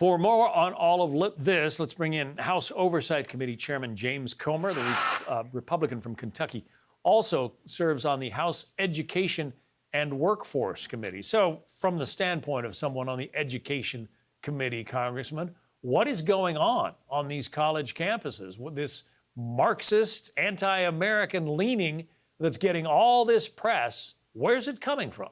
For more on all of this, let's bring in House Oversight Committee Chairman James Comer, the Republican from Kentucky, also serves on the House Education and Workforce Committee. So from the standpoint of someone on the Education Committee, Congressman, what is going on these college campuses with this Marxist, anti-American leaning that's getting all this press? Where's it coming from?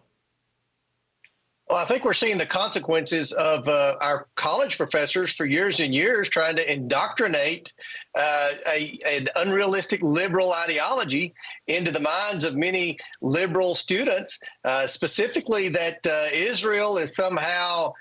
Well, I think we're seeing the consequences of our college professors for years and years trying to indoctrinate an unrealistic liberal ideology into the minds of many liberal students, specifically that Israel is somehow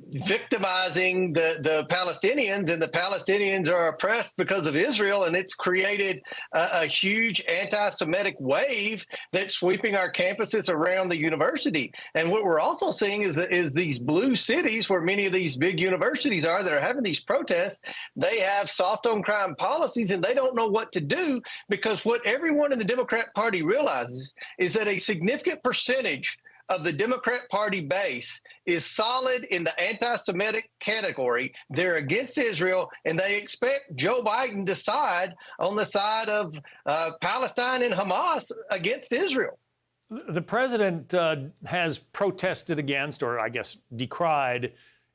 victimizing the Palestinians, and the Palestinians are oppressed because of Israel, and it's created a huge anti-Semitic wave that's sweeping our campuses around the university. And what we're also seeing is these blue cities where many of these big universities are that are having these protests, they have soft on crime policies, and they don't know what to do, because what everyone in the Democrat Party realizes is that a significant percentage of the Democrat Party base is solid in the anti-Semitic category. They're against Israel, and they expect Joe Biden to side on the side of Palestine and Hamas against Israel. The president has protested against, or I guess decried,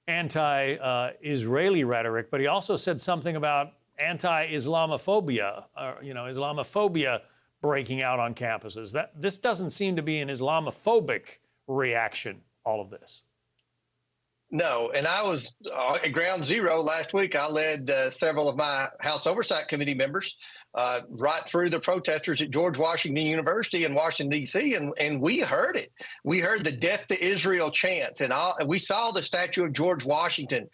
anti-Israeli rhetoric, but he also said something about anti-Islamophobia, Islamophobia breaking out on campuses. This doesn't seem to be an Islamophobic reaction, all of this. No, and I was at ground zero last week. I led several of my House Oversight Committee members right through the protesters at George Washington University in Washington, D.C., and we heard it. We heard the Death to Israel chants, and we saw the statue of George Washington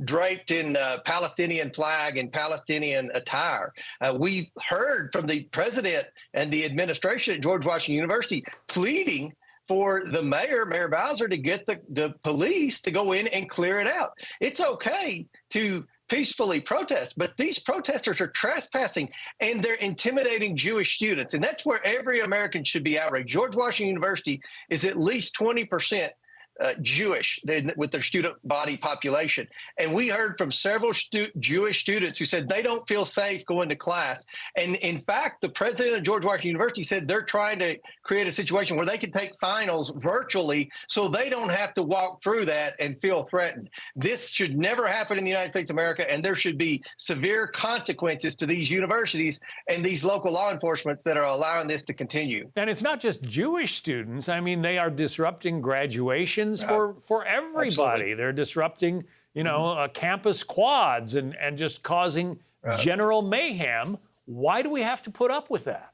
draped in Palestinian flag and Palestinian attire. We heard from the president and the administration at George Washington University pleading for the Mayor Bowser, to get the police to go in and clear it out. It's okay to peacefully protest, but these protesters are trespassing and they're intimidating Jewish students. And that's where every American should be outraged. George Washington University is at least 20% Jewish with their student body population. And we heard from several Jewish students who said they don't feel safe going to class. And in fact, the president of George Washington University said they're trying to create a situation where they can take finals virtually so they don't have to walk through that and feel threatened. This should never happen in the United States of America, and there should be severe consequences to these universities and these local law enforcement that are allowing this to continue. And it's not just Jewish students. I mean, they are disrupting graduations for everybody. Absolutely. They're disrupting, campus quads and just causing general mayhem. Why do we have to put up with that?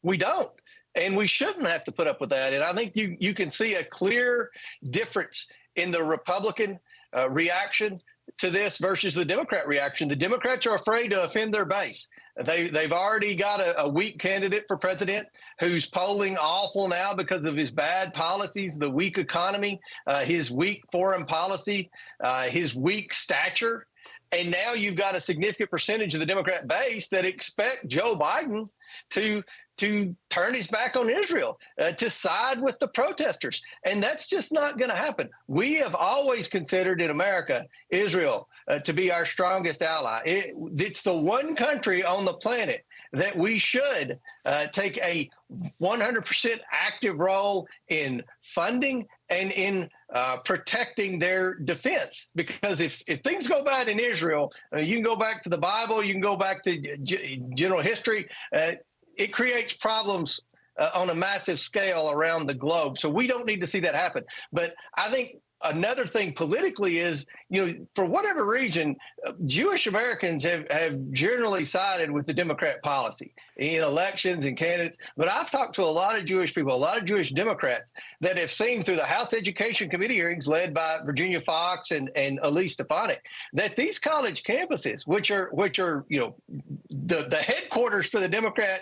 We don't. And we shouldn't have to put up with that. And I think you can see a clear difference in the Republican reaction to this versus the Democrat reaction. The Democrats are afraid to offend their base. They've already got a weak candidate for president who's polling awful now because of his bad policies, the weak economy, his weak foreign policy, his weak stature. And now you've got a significant percentage of the Democrat base that expect Joe Biden to turn his back on Israel, to side with the protesters. And that's just not going to happen. We have always considered in America Israel to be our strongest ally. It's the one country on the planet that we should take a 100% active role in funding and in protecting their defense. Because if things go bad in Israel, you can go back to the Bible, you can go back to general history. It creates problems on a massive scale around the globe. So we don't need to see that happen. But I think another thing politically is, for whatever reason, Jewish Americans have generally sided with the Democrat policy in elections and candidates. But I've talked to a lot of Jewish people, a lot of Jewish Democrats that have seen through the House Education Committee hearings led by Virginia Fox and Elise Stefanik, that these college campuses, which are the headquarters for the Democrat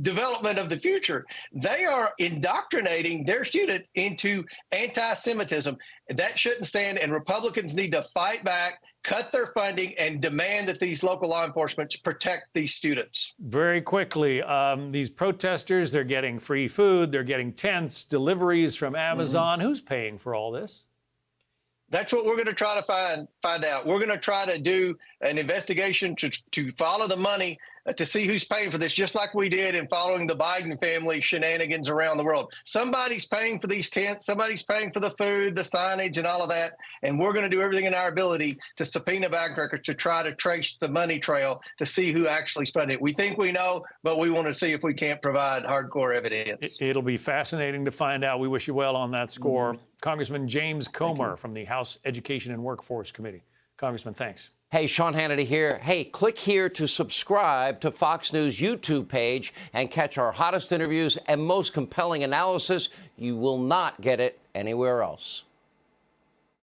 development of the future, they are indoctrinating their students into anti-Semitism. That shouldn't stand, and Republicans need to fight back, cut their funding, and demand that these local law enforcement protect these students. Very quickly, these protesters, they're getting free food, they're getting tents, deliveries from Amazon. Who's paying for all this? That's what we're going to try to find out. We're going to try to do an investigation to follow the money to see who's paying for this, just like we did in following the Biden family shenanigans around the world. Somebody's paying for these tents. Somebody's paying for the food, the signage, and all of that. And we're going to do everything in our ability to subpoena bank records to try to trace the money trail to see who actually spent it. We think we know, but we want to see if we can't provide hardcore evidence. It'll be fascinating to find out. We wish you well on that score. Congressman James Comer from the House Education and Workforce Committee. Congressman, thanks. Hey, Sean Hannity here. Hey, click here to subscribe to Fox News YouTube page and catch our hottest interviews and most compelling analysis. You will not get it anywhere else.